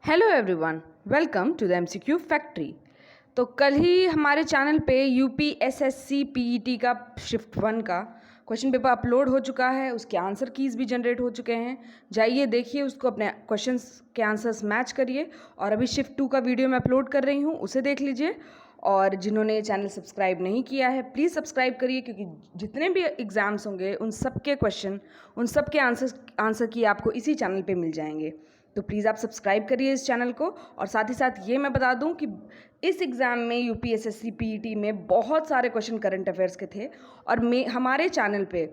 Hello everyone, welcome to the MCQ factory. तो कल ही हमारे चैनल पे यूपीएसएससी पीईटी का शिफ्ट 1 का क्वेश्चन पेपर अपलोड हो चुका है। उसके आंसर कीज़ भी जनरेट हो चुके हैं। जाइए देखिए उसको, अपने क्वेश्चंस के आंसर्स मैच करिए। और अभी शिफ्ट 2 का वीडियो मैं अपलोड कर रही हूँ, उसे देख लीजिए। और जिन्होंने चैनल सब्सक्राइब नहीं किया है प्लीज़ सब्सक्राइब करिए, क्योंकि जितने भी एग्ज़ाम्स होंगे उन सब के क्वेश्चन, उन सब के आंसर की आपको इसी चैनल पे मिल जाएंगे। तो प्लीज़ आप सब्सक्राइब करिए इस चैनल को। और साथ ही साथ ये मैं बता दूं कि इस एग्ज़ाम में यूपीएसएससी पीईटी में बहुत सारे क्वेश्चन करंट अफेयर्स के थे। और हमारे चैनल पे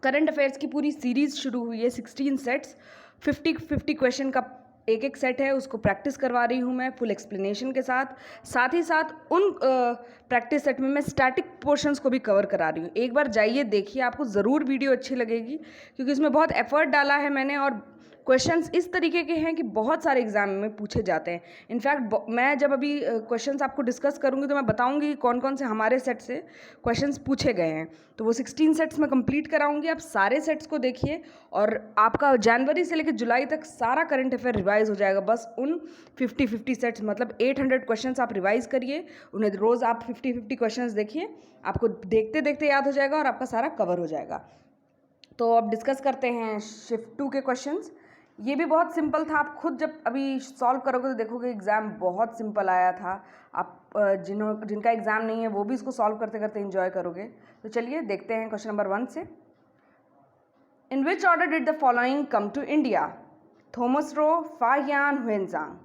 करंट अफेयर्स की पूरी सीरीज़ शुरू हुई है। 16 सेट्स, 50 क्वेश्चन का एक एक सेट है, उसको प्रैक्टिस करवा रही हूँ मैं फुल एक्सप्लेनेशन के साथ। साथ ही साथ उन प्रैक्टिस सेट में मैं स्टैटिक पोर्शंस को भी कवर करा रही हूँ। एक बार जाइए देखिए, आपको ज़रूर वीडियो अच्छी लगेगी, क्योंकि इसमें बहुत एफर्ट डाला है मैंने। और क्वेश्चंस इस तरीके के हैं कि बहुत सारे एग्जाम में पूछे जाते हैं। इनफैक्ट मैं जब अभी क्वेश्चंस आपको डिस्कस करूंगी तो मैं बताऊंगी कौन कौन से हमारे सेट से क्वेश्चंस पूछे गए हैं। तो वो 16 सेट्स में कंप्लीट कराऊंगी। आप सारे सेट्स को देखिए और आपका जनवरी से लेकर जुलाई तक सारा करंट अफेयर रिवाइज हो जाएगा। बस उन 50 सेट्स, मतलब 800 क्वेश्चंस आप रिवाइज करिए। उन्हें रोज़ आप 50 क्वेश्चंस देखिए, आपको देखते देखते याद हो जाएगा और आपका सारा कवर हो जाएगा। तो अब डिस्कस करते हैं शिफ्ट 2 के क्वेश्चंस। ये भी बहुत सिंपल था। आप खुद जब अभी सॉल्व करोगे तो देखोगे एग्ज़ाम बहुत सिंपल आया था। आप जिनका एग्ज़ाम नहीं है वो भी इसको सॉल्व करते करते एंजॉय करोगे। तो चलिए देखते हैं क्वेश्चन नंबर 1 से। In which order did the following come to India? Thomas Roe, Fahien, Hiuen Tsang.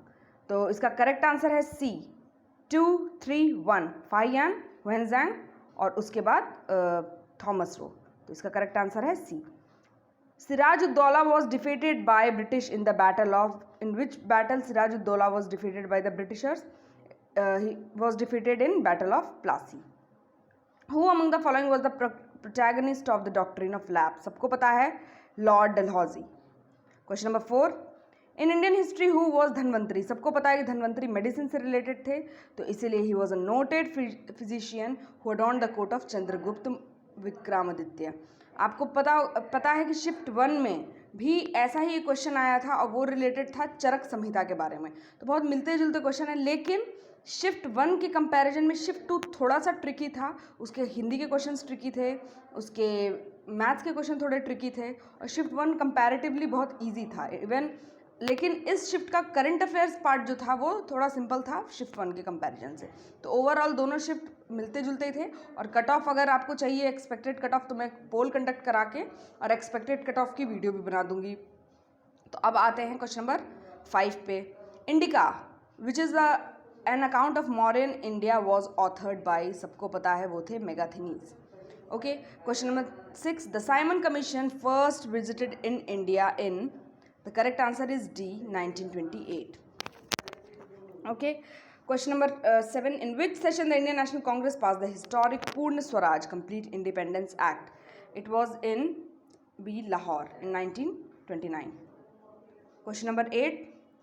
तो इसका करेक्ट आंसर है सी, 2, 3, 1। फाहियान, हुएनजांग और उसके बाद थॉमस रो। तो इसका करेक्ट आंसर है सी। Siraj-ud-Daulah was defeated by British in the battle of, in which battle Siraj-ud-Daulah was defeated by the Britishers? He was defeated in Battle of Plassey. Who among the following was the protagonist of the doctrine of lapse? सबको पता है, Lord Dalhousie. Question number 4, in Indian history who was Dhanvantari? सबको पता है कि Dhanvantari medicine से related थे, तो इसीलिए ही was a noted physician who adorned the court of Chandragupta Vikramaditya. आपको पता है कि शिफ्ट 1 में भी ऐसा ही एक क्वेश्चन आया था और वो रिलेटेड था चरक संहिता के बारे में। तो बहुत मिलते जुलते क्वेश्चन है, लेकिन शिफ्ट 1 के कंपैरिजन में शिफ्ट 2 थोड़ा सा ट्रिकी था। उसके हिंदी के क्वेश्चंस ट्रिकी थे, उसके मैथ्स के क्वेश्चन थोड़े ट्रिकी थे, और शिफ्ट 1 कंपैरेटिवली बहुत इजी था इवन। लेकिन इस शिफ्ट का करंट अफेयर्स पार्ट जो था वो थोड़ा सिंपल था शिफ्ट 1 के कंपैरिजन से। तो ओवरऑल दोनों शिफ्ट मिलते जुलते ही थे। और कट ऑफ अगर आपको चाहिए एक्सपेक्टेड कट ऑफ, तो मैं पोल कंडक्ट करा के और एक्सपेक्टेड कट ऑफ की वीडियो भी बना दूंगी। तो अब आते हैं क्वेश्चन नंबर 5 पे। Indica which is an account of modern India was authored by? सबको पता है वो थे Megasthenes. Okay, question number 6, the Simon commission first visited in India in? The correct answer is D, 1928. Okay, question number 7, in which session the Indian National Congress passed the historic Purna Swaraj Complete Independence Act? It was in B, Lahore in 1929. Question number 8,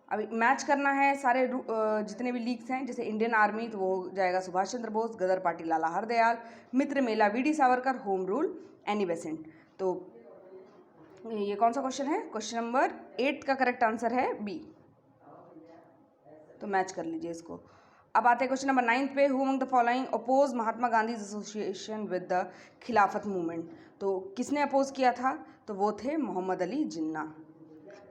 अभी match करना है सारे जितने भी leagues हैं। जैसे Indian army तो वो हो जाएगा Subhash Chandra Bose, Ghadar party Lala Hardayal, Mitra Mela V D Savarkar, home rule Annie Besant. तो ये कौन सा क्वेश्चन है? क्वेश्चन नंबर 8 का करेक्ट आंसर है बी। तो मैच कर लीजिए इसको। अब आते हैं क्वेश्चन नंबर 9 पे। Who among the following oppose Mahatma Gandhi association with the Khilafat movement? तो किसने अपोज किया था? तो वो थे मोहम्मद अली जिन्ना।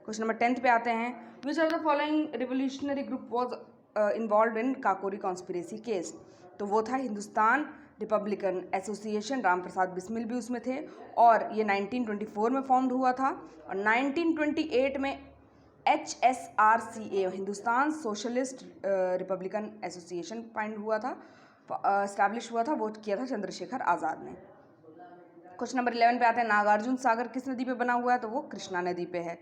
क्वेश्चन नंबर 10 पे आते हैं। Which of the following revolutionary group was involve in Kakori conspiracy case? तो वो था हिंदुस्तान रिपब्लिकन एसोसिएशन, राम प्रसाद बिस्मिल भी उसमें थे। और ये 1924 में फॉर्म्ड हुआ था। और 1928 में HSRCA, Hindustan socialist Republican association find हुआ था, इस्टेब्लिश हुआ था, वो किया था चंद्रशेखर आज़ाद ने। क्वेश्चन नंबर 11 पे आते हैं। नागार्जुन सागर किस नदी पे बना हुआ है? तो वो कृष्णा नदी पे है।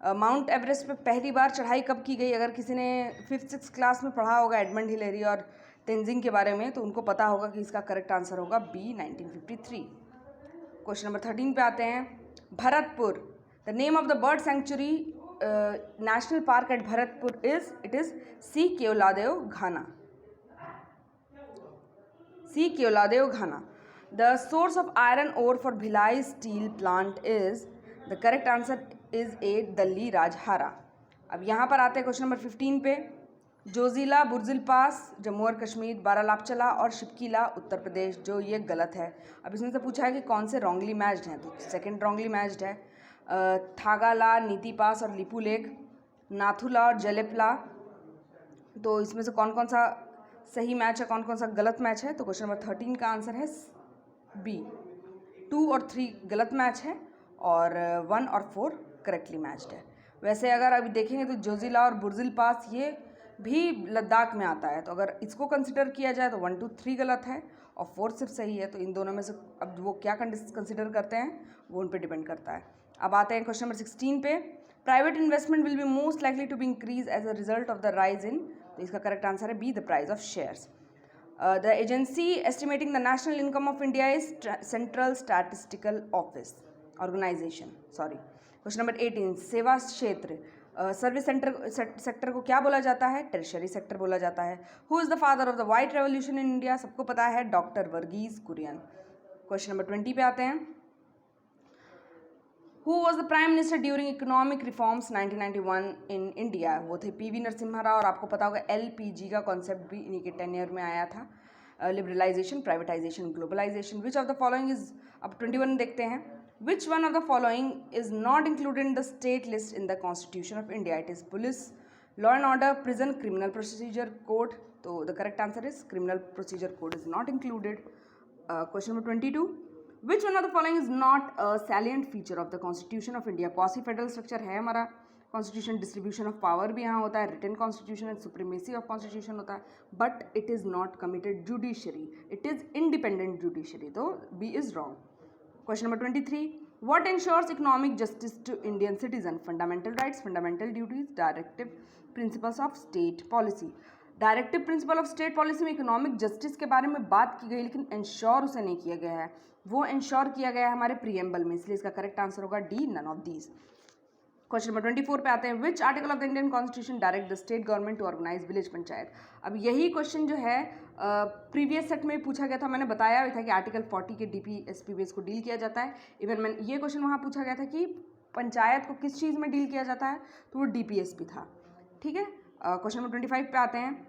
माउंट एवरेस्ट पे पहली बार चढ़ाई कब की गई? अगर किसी ने 5th-6th क्लास में पढ़ा होगा एडमंड हिलेरी और तेंजिंग के बारे में, तो उनको पता होगा कि इसका करेक्ट आंसर होगा बी, 1953। क्वेश्चन नंबर 13 पे आते हैं। Bharatpur, the name of the bird sanctuary national park at Bharatpur it is C Keoladeo Ghana. C Keoladeo Ghana. The source of iron ore for Bhilai steel plant is? The correct answer is A, Dalli Rajhara. अब यहाँ पर आते हैं question number 15 पे। जोजिला बुर्जिल पास जम्मू और कश्मीर, बारालापचला और शिपकीला उत्तर प्रदेश, जो ये गलत है। अब इसमें से पूछा है कि कौन से रॉन्गली मैच्ड हैं, तो सेकंड रॉन्गली मैच्ड है। थागाला, नीति पास और लिपू लेक, नाथुला और जलेपला, तो इसमें से कौन कौन सा सही मैच है, कौन कौन सा गलत मैच है, तो क्वेश्चन नंबर 13 का आंसर है बी। 2 और 3 गलत मैच है और 1 और 4 करेक्टली मैच्ड है। वैसे अगर अभी देखेंगे तो जोजिला और बुर्जिल पास ये भी लद्दाख में आता है, तो अगर इसको कंसिडर किया जाए तो 1 2 3 गलत है और 4 सिर्फ सही है। तो इन दोनों में से अब वो क्या कंसिडर करते हैं वो उन पर डिपेंड करता है। अब आते हैं क्वेश्चन नंबर 16 पे। Private investment will be most likely to be increase as a result of the rise in, तो इसका करेक्ट आंसर है B, the price of shares. The agency estimating the national income of India is Central Statistical Office Organisation, sorry. Question number 18, सेवा क्षेत्र service sector को क्या बोला जाता है, टेरिशरी सेक्टर बोला जाता है। Who is the father of the white revolution in India, सबको पता है, doctor Verghese Kurien. Question number 20 पे आते हैं। Who was the prime minister during economic reforms 1991 in India, वो थे पीवी नरसिम्हा राव। और आपको पता होगा एलपीजी का कॉन्सेप्ट भी इन्हीं के टेन्योर में आया था। Liberalisation, privatisation, globalisation. Which of the following is, अब 21 देखते हैं। Which one of the following is not included in the state list in the constitution of India, it is police, law and order, prison, criminal procedure code, तो the correct answer is criminal procedure code is not included. Question number 22, which one of the following is not a salient feature of the constitution of India, quasi federal structure है हमारा constitution, distribution of power भी यहाँ होता है, written constitution and supremacy of constitution होता है, but it is not committed judiciary, it is independent judiciary, तो B is wrong. Question number 23, what ensures economic justice to Indian citizen, fundamental rights, fundamental duties, directive principles of state policy। Directive principle of state policy में economic justice के बारे में बात की गई, लेकिन ensure उसे नहीं किया गया है, वो इंश्योर किया गया है हमारे प्रीएम्बल में, इसलिए इसका करेक्ट आंसर होगा D, none of these. Question number 24 पे आते हैं। Which article of the Indian constitution direct the state government to organise village panchayat. अब यही क्वेश्चन जो है प्रीवियस सेट में पूछा गया था, मैंने बताया भी था कि आर्टिकल 40 के डीपीएसपी बेस को डील किया जाता है। इवन मैं ये क्वेश्चन वहाँ पूछा गया था कि पंचायत को किस चीज़ में डील किया जाता है, तो वो डीपीएसपी था। ठीक है, क्वेश्चन नंबर 25 पे आते हैं।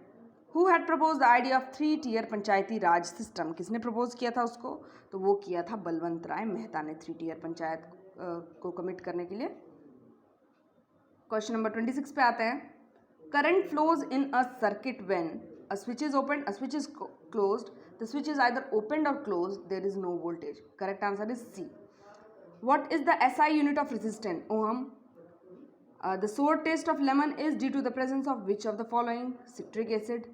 Who had propose the idea of 3 tier panchayati raj system, किसने प्रपोज किया था उसको, तो वो किया था बलवंत राय मेहता ने 3 टियर पंचायत को कमिट करने के लिए। क्वेश्चन नंबर 26 पे आते हैं। Current flows in a circuit when a switch is open, a switch is closed, the switch is either opened और closed, there is no voltage, correct answer is C. What is the SI unit of resistance, ohm. The sour taste of lemon is due to the presence of which of the following, citric acid.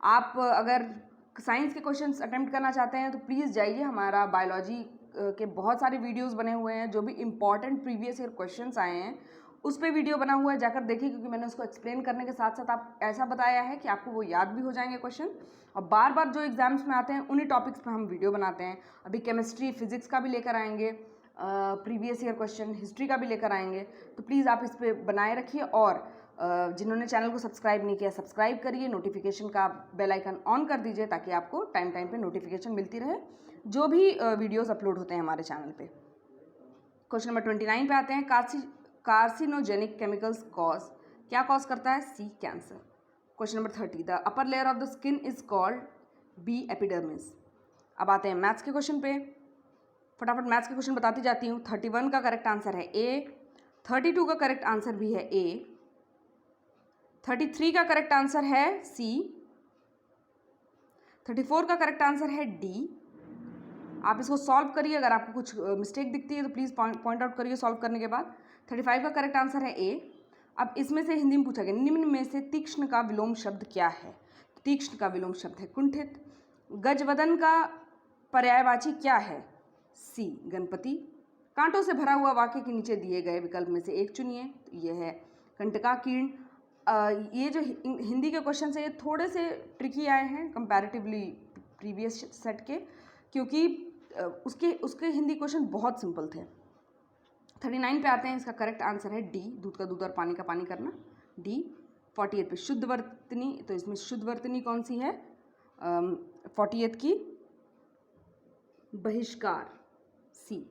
आप अगर science के questions attempt करना चाहते हैं तो please जाइए, हमारा biology के बहुत सारे वीडियोस बने हुए हैं, जो भी इंपॉर्टेंट प्रीवियस ईयर क्वेश्चंस आए हैं उस पर वीडियो बना हुआ है, जाकर देखिए, क्योंकि मैंने उसको एक्सप्लेन करने के साथ साथ आप ऐसा बताया है कि आपको वो याद भी हो जाएंगे क्वेश्चन, और बार बार जो एग्जाम्स में आते हैं उन्हीं टॉपिक्स पे हम वीडियो बनाते हैं। अभी केमिस्ट्री फिजिक्स का भी लेकर आएंगे, प्रीवियस ईयर क्वेश्चन हिस्ट्री का भी लेकर आएंगे, तो प्लीज़ आप इस पर बनाए रखिए। और जिन्होंने चैनल को सब्सक्राइब नहीं किया, सब्सक्राइब करिए, नोटिफिकेशन का बेल आइकन ऑन कर दीजिए, ताकि आपको टाइम टाइम पे नोटिफिकेशन मिलती रहे जो भी वीडियोस अपलोड होते हैं हमारे चैनल पे। क्वेश्चन नंबर 29 पे आते हैं। कार्सिनोजेनिक केमिकल्स कॉज, क्या कॉज करता है, C cancer. Question number 30, the upper layer of the skin is called, B epidermis. अब आते हैं मैथ्स के क्वेश्चन पे, फटाफट मैथ्स के क्वेश्चन बताती जाती हूँ। 31 का करेक्ट आंसर है ए, 32 का करेक्ट आंसर भी है ए, 33 का करेक्ट आंसर है सी, 34 का करेक्ट आंसर है डी। आप इसको सॉल्व करिए, अगर आपको कुछ मिस्टेक दिखती है तो प्लीज़ पॉइंट आउट करिए सॉल्व करने के बाद। 35 का करेक्ट आंसर है ए। अब इसमें से हिंदी में पूछा गया, निम्न में से तीक्ष्ण का विलोम शब्द क्या है, तीक्ष्ण का विलोम शब्द है कुंठित। गजवदन का पर्यायवाची क्या है, सी गणपति। कांटों से भरा हुआ वाक्य के नीचे दिए गए विकल्प में से एक चुनिए, तो ये है कंटकाकीर्ण। ये जो हिंदी के क्वेश्चन है ये थोड़े से ट्रिकी आए हैं कंपैरेटिवली प्रीवियस सेट के, क्योंकि उसके हिंदी क्वेश्चन बहुत सिंपल थे। 39 पे आते हैं, इसका करेक्ट आंसर है डी, दूध का दूध और पानी का पानी करना, डी। 48 पे शुद्ध वर्तनी, तो इसमें शुद्ध वर्तनी कौन सी है, 48 की बहिष्कार, सी।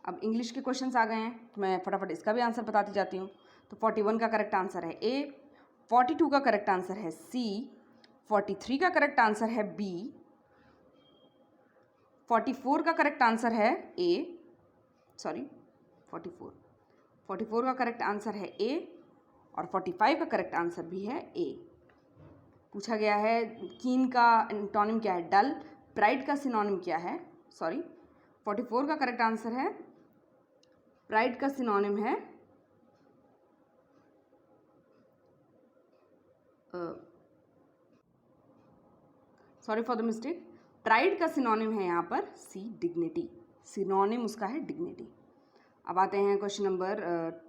अब इंग्लिश के क्वेश्चंस आ गए हैं, तो मैं फटाफट इसका भी आंसर बताती जाती हूँ। तो 41 का करेक्ट आंसर है ए, 42 का करेक्ट आंसर है सी, 43 का करेक्ट आंसर है बी, 44 का करेक्ट आंसर है ए, सॉरी 44 का करेक्ट आंसर है ए और 45 का करेक्ट आंसर भी है ए। पूछा गया है कीन का एंटोनिम क्या है, डल। प्राइड का सिनोनिम क्या है, 44 का करेक्ट आंसर है प्राइड का सिनोनिम है sorry for the mistake, pride का सिनोनिम है यहाँ पर सी, डिग्निटी। सिनोनिम उसका है डिग्निटी। अब आते हैं क्वेश्चन नंबर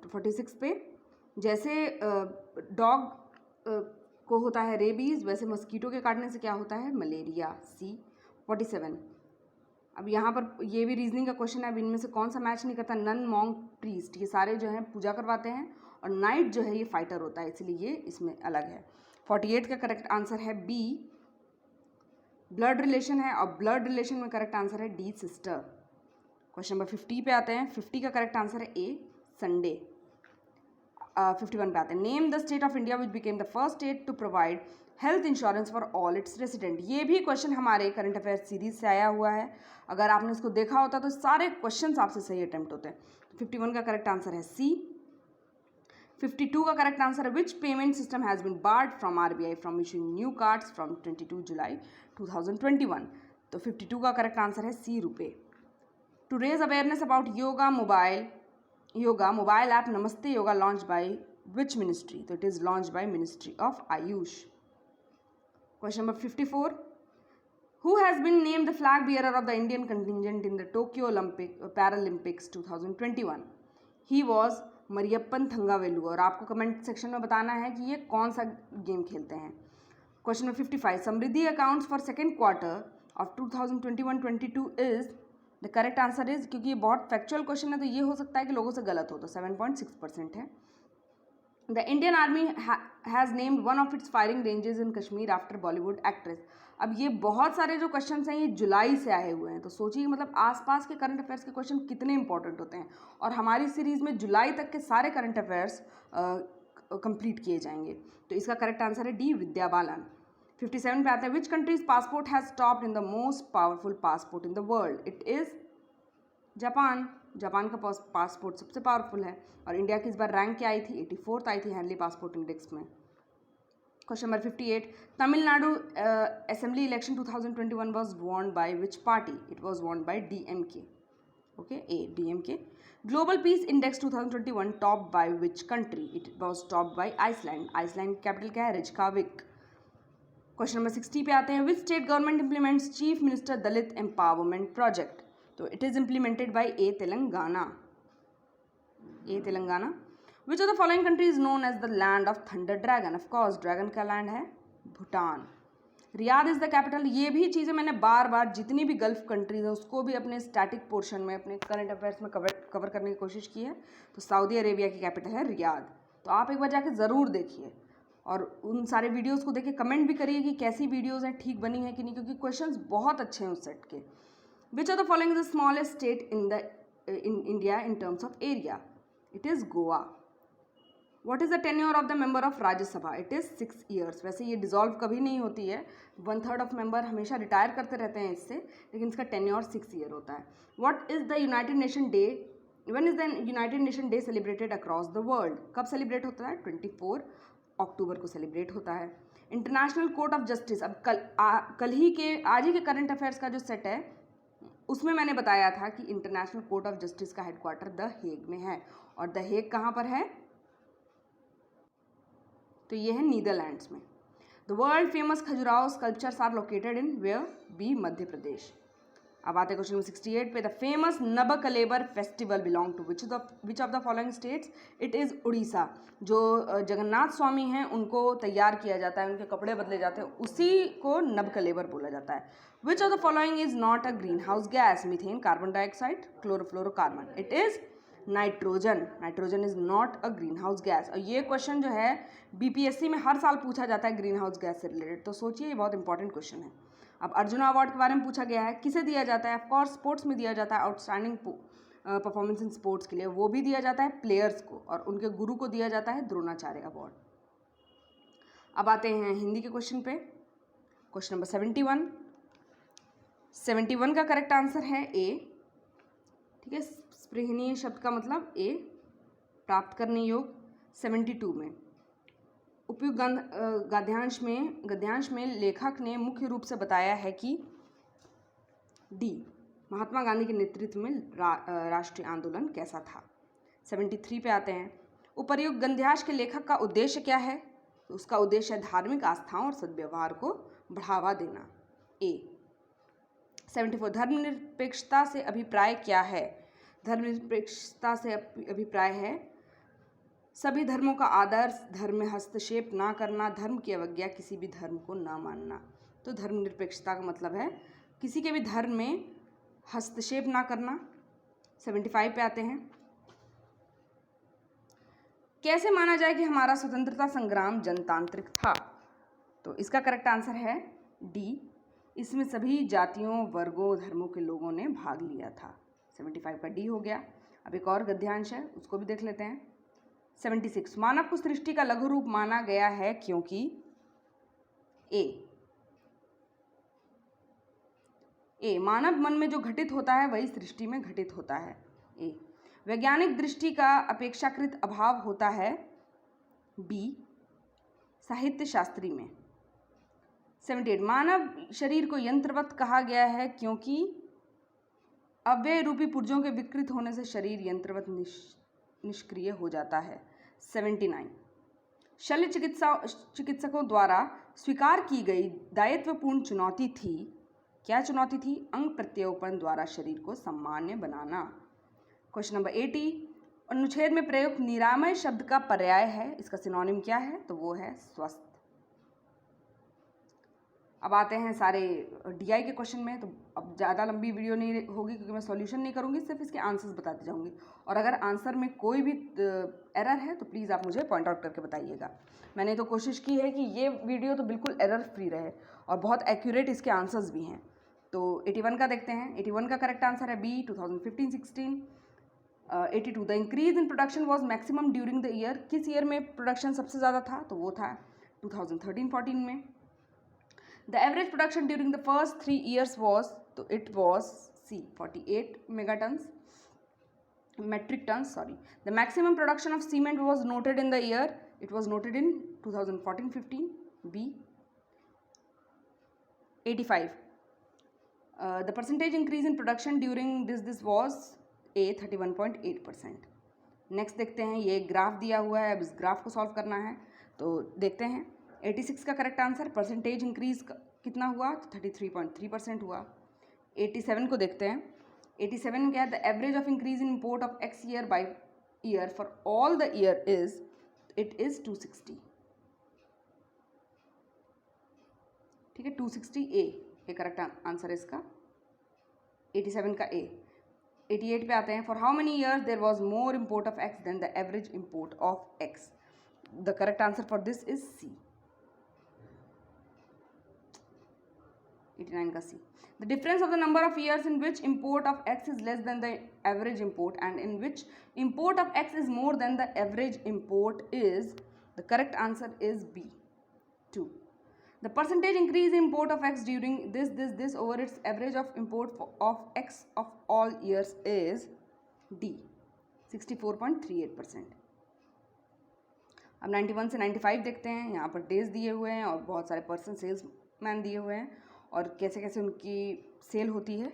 46 पे। जैसे डॉग को होता है रेबीज़, वैसे मस्कीटो के काटने से क्या होता है, मलेरिया, सी। 47। अब यहाँ पर ये भी रीजनिंग का क्वेश्चन है, अब इनमें से कौन सा मैच नहीं करता, नन, मॉन्क, प्रीस्ट, ये सारे जो हैं पूजा करवाते हैं और नाइट जो है ये फाइटर होता है, इसलिए ये इसमें अलग है। 48 का करेक्ट आंसर है बी, ब्लड रिलेशन है और ब्लड रिलेशन में करेक्ट आंसर है डी, सिस्टर। क्वेश्चन नंबर 50 पे आते हैं। 50 का करेक्ट आंसर है ए, संडे। 51 पे आते हैं। Name the state of India which became the first state to provide health insurance for all its resident. ये भी क्वेश्चन हमारे करंट अफेयर सीरीज से आया हुआ है। अगर आपने इसको देखा होता तो सारे क्वेश्चन आपसे सही अटेम्प्ट होते हैं। 51 का करेक्ट आंसर है सी। 52 का करेक्ट आंसर है which payment system has been barred from RBI from issuing new cards from 22 July 2021। तो 52 का करेक्ट आंसर है C, RuPay. To raise awareness about yoga mobile app Namaste Yoga launch by which ministry, तो it is launch by ministry of AYUSH. Question number 54, who has been named the flag bearer of the Indian contingent in the Tokyo Paralympics 2021। He was Mariyappan Thangavelu. और आपको comment section में बताना है कि ये कौन सा गेम खेलते हैं। Question number 55, Samriddhi accounts for second quarter of 2021-22 is, the correct answer is, क्योंकि ये बहुत फैक्चुअल क्वेश्चन है तो ये हो सकता है कि लोगों से गलत हो, तो 7.6% है। The Indian army has named one of its firing ranges in Kashmir after Bollywood actress. अब ये बहुत सारे जो क्वेश्चन हैं ये जुलाई से आए हुए हैं, तो सोचिए मतलब आसपास के करंट अफेयर्स के क्वेश्चन कितने इंपॉर्टेंट होते हैं। और हमारी सीरीज़ में जुलाई तक के सारे करंट अफेयर्स कंप्लीट किए जाएंगे। तो इसका करेक्ट आंसर है डी, विद्या बालन। 57 पे आते हैं। Which countries passport has stopped in the most powerful passport in the world, it is Japan. Japan का पासपोर्ट सबसे पावरफुल है। और इंडिया की इस बार रैंक क्या आई थी, 84th आई थी हेनली पासपोर्ट इंडेक्स में। Question number 58, Tamil Nadu assembly election 2021 was won by which party, it was won by DMK। Okay, A, DMK। Global peace index 2021 top by which country, it was top by Iceland. Iceland capital क्या है, Reykjavik. Question number 60 पे आते हैं। Which state government implements chief minister Dalit empowerment project, तो it is implemented by A, Telangana. A, Telangana. Which of the following country is known as the land of thunder dragon, of course dragon का land है Bhutan. Riyadh is the capital. ये भी चीज़ें मैंने बार बार जितनी भी gulf countries हैं उसको भी अपने स्टैटिक पोर्शन में अपने करंट अफेयर्स में कवर करने की कोशिश की है। तो सऊदी अरेबिया की कैपिटल है रियाद। तो आप एक बार जाके ज़रूर देखिए और उन सारे वीडियोस को देखिए, कमेंट भी करिए कि कैसी वीडियोस हैं, ठीक बनी है कि नहीं, क्योंकि क्वेश्चंस बहुत अच्छे हैं उस सेट के। विच of the following is the smallest state in India in terms of area, it is Goa. What is the tenure of the member of Rajya Sabha, it is 6 years। वैसे ये डिसॉल्व कभी नहीं होती है, 1/3 ऑफ मेंबर हमेशा रिटायर करते रहते हैं इससे, लेकिन इसका टेन्योर 6 year होता है। What is the United nation day, when is the United nation day celebrated across the world, कब सेलिब्रेट होता है, 24 अक्टूबर को सेलिब्रेट होता है। इंटरनेशनल कोर्ट ऑफ जस्टिस, अब आज ही के करंट अफेयर्स का जो सेट है उसमें मैंने बताया था कि इंटरनेशनल कोर्ट ऑफ जस्टिस का हेडक्वार्टर द हेग में है। और द हेग कहाँ पर है, तो ये है नीदरलैंड्स में। The world famous Khajuraho sculptures are located in where, B, Madhya Pradesh. अब आते हैं क्वेश्चन नंबर 68 पे। The famous Nabakalebara festival belong to which of the following states, it is Orissa. जो जगन्नाथ स्वामी हैं उनको तैयार किया जाता है, उनके कपड़े बदले जाते हैं, उसी को नबकलेबर बोला जाता है। विच of the following is not a green house gas, methane, carbon dioxide, chlorofluorocarbon, it is nitrogen. Nitrogen is not a green house gas. और ये क्वेश्चन जो है BPSC में हर साल पूछा जाता है ग्रीन हाउस गैस से रिलेटेड, तो सोचिए ये बहुत इंपॉर्टेंट क्वेश्चन है। अब अर्जुना अवार्ड के बारे में पूछा गया है, किसे दिया जाता है, ऑफकोर्स स्पोर्ट्स में दिया जाता है। आउटस्टैंडिंग परफॉर्मेंस इन स्पोर्ट्स के लिए, वो भी दिया जाता है प्लेयर्स को, और उनके गुरु को दिया जाता है द्रोणाचार्य अवार्ड। अब आते हैं हिंदी के क्वेश्चन पे। Question number 71। 71 का करेक्ट आंसर है ए। ठीक है, स्पृहनीय शब्द का मतलब ए, प्राप्त करने योग्य। 72 में उपयुक्त गद्यांश में लेखक ने मुख्य रूप से बताया है कि डी, महात्मा गांधी के नेतृत्व में राष्ट्रीय आंदोलन कैसा था। 73 पे आते हैं। उपर्युक्त गद्यांश के लेखक का उद्देश्य क्या है? तो उसका उद्देश्य है धार्मिक आस्थाओं और सद्व्यवहार को बढ़ावा देना, ए। 74 धर्मनिरपेक्षता से अभिप्राय क्या है? धर्मनिरपेक्षता से अभिप्राय है सभी धर्मों का आदर, धर्म में हस्तक्षेप ना करना, धर्म की अवज्ञा, किसी भी धर्म को ना मानना। तो धर्मनिरपेक्षता का मतलब है किसी के भी धर्म में हस्तक्षेप ना करना। 75 पे आते हैं। कैसे माना जाए कि हमारा स्वतंत्रता संग्राम जनतांत्रिक था? तो इसका करेक्ट आंसर है डी, इसमें सभी जातियों, वर्गों, धर्मों के लोगों ने भाग लिया था। 75 का डी हो गया। अब एक और गद्यांश है, उसको भी देख लेते हैं। 76 मानव को सृष्टि का लघु रूप माना गया है क्योंकि ए मानव मन में जो घटित होता है वही सृष्टि में घटित होता है, ए। वैज्ञानिक दृष्टि का अपेक्षाकृत अभाव होता है, बी। साहित्य शास्त्री में। 78 मानव शरीर को यंत्रवत कहा गया है क्योंकि अव्यय रूपी पुर्जों के विकृत होने से शरीर यंत्रवत निष्क्रिय हो जाता है। 79 शल्य चिकित्सकों द्वारा स्वीकार की गई दायित्वपूर्ण चुनौती थी, क्या चुनौती थी? अंग प्रत्यारोपण द्वारा शरीर को सामान्य बनाना। क्वेश्चन नंबर 80 अनुच्छेद में प्रयुक्त निरामय शब्द का पर्याय है, इसका सिनोनिम क्या है? तो वो है स्वस्थ। अब आते हैं सारे डीआई के क्वेश्चन में। तो अब ज़्यादा लंबी वीडियो नहीं होगी क्योंकि मैं सॉल्यूशन नहीं करूँगी, सिर्फ इसके आंसर्स बताती जाऊँगी। और अगर आंसर में कोई भी एरर है तो प्लीज़ आप मुझे पॉइंट आउट करके बताइएगा। मैंने तो कोशिश की है कि ये वीडियो तो बिल्कुल एरर फ्री रहे और बहुत एक्यूरेट इसके आंसर्स भी हैं। तो 81 का देखते हैं। 81 का करेक्ट आंसर है B, 2015-16। 82 the increase in production was maximum during the year, किस ईयर में प्रोडक्शन सबसे ज़्यादा था? तो वो था 2013-14 में। The average production during the first 3 years was, तो it was C 48 metric tons. The maximum production of cement was noted in the year, it was noted in 2014-15, B. 85 the percentage increase in production during this was A 31.8%. Next देखते हैं, ये graph दिया हुआ है, अब इस graph को solve करना है। तो देखते हैं 86 का करेक्ट आंसर, परसेंटेज इंक्रीज कितना हुआ? 33.3% हुआ। 87 को देखते हैं। 87 में क्या है? The average of increase in import of x year by year for all the year it is 260। ठीक है, 260 ए करेक्ट आंसर है इसका, 87 का ए। 88 पे आते हैं। For how many years there was more import of X than the average import of X? The correct answer for this is C, 89 का सी। The difference of the number of years in which import of X is less than the average import and in which import of X is more than the average import is, the correct answer is B, 2. The percentage increase in import of X during this over its average of import of X of all years is D, 64.38%. अब 91 से 95 देखते हैं। यहाँ पर days दिए हुए हैं और बहुत सारे पर्सन सेल्स मैन दिए हुए हैं और कैसे कैसे उनकी सेल होती है।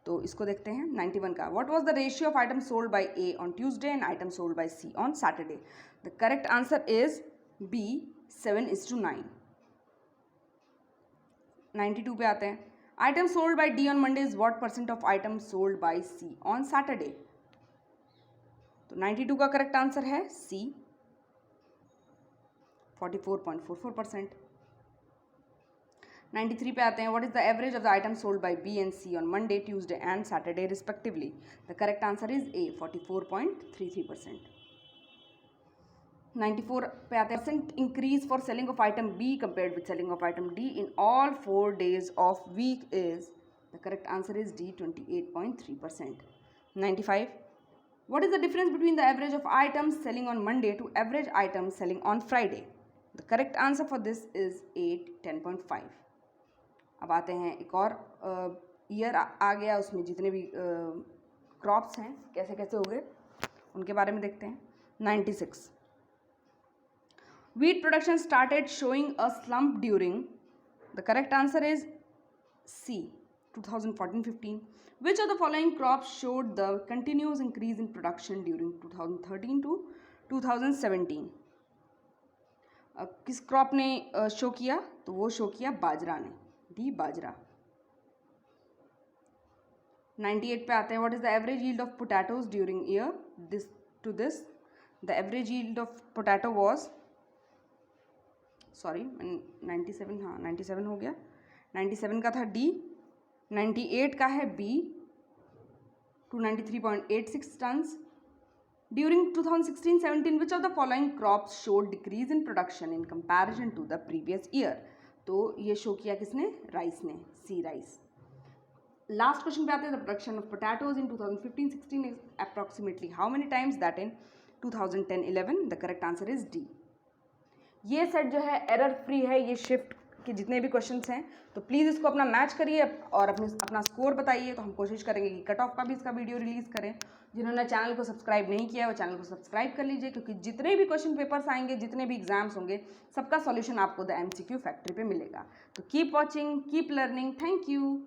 तो इसको देखते हैं 91 का। What was the ratio of item sold by A on Tuesday and item sold by C on Saturday? The correct answer is B, 7:9। 92 पे आते हैं। Item sold by D on Monday is what percent of item sold by C on Saturday? तो 92 का correct answer है सी, 44.44%। 93 पे आते हैं। What is the average of the item sold by B and C on Monday, Tuesday and Saturday respectively? The correct answer is A, 44.33%। 94 पे आते हैं। Percent increase for selling of item B compared with selling of item D in all 4 days of week is? The correct answer is D, 28.3%। 95 What is the difference between the average of items selling on Monday to average items selling on Friday? The correct answer for this is 8, 10.5. अब आते हैं एक और year आ गया, उसमें जितने भी crops हैं कैसे कैसे हो गए उनके बारे में देखते हैं. 96. Wheat production started showing a slump during. The correct answer is C, 2014-15. Which of the following crops showed the continuous increase in production during 2013 to 2017? किस क्रॉप ने शो किया? तो वो शो किया बाजरा ने. डी, बाजरा. 98 पे आते हैं. What is the average yield of potatoes during year? The average yield of potato was, sorry 97, हाँ 97 हो गया. 97 का था डी, 98 का है B, 293.86 tons. During 2016-17, which of the following crops showed decrease in production in comparison to the previous year? तो ये show किया किसने? राइस ने. सी, राइस. लास्ट क्वेश्चन पे आते हैं. The production of potatoes in 2015-16 is approximately how many times that in 2010-11? The correct answer is D. ये set जो है एरर फ्री है. ये शिफ्ट के जितने भी क्वेश्चंस हैं तो प्लीज़ इसको अपना मैच करिए और अपना स्कोर बताइए. तो हम कोशिश करेंगे कि कट ऑफ का भी इसका वीडियो रिलीज़ करें. जिन्होंने चैनल को सब्सक्राइब नहीं किया है वो चैनल को सब्सक्राइब कर लीजिए, क्योंकि जितने भी क्वेश्चन पेपर्स आएंगे, जितने भी एग्जाम्स होंगे, सबका सॉल्यूशन आपको द MCQ फैक्ट्री पे मिलेगा. तो keep watching, keep learning. Thank you.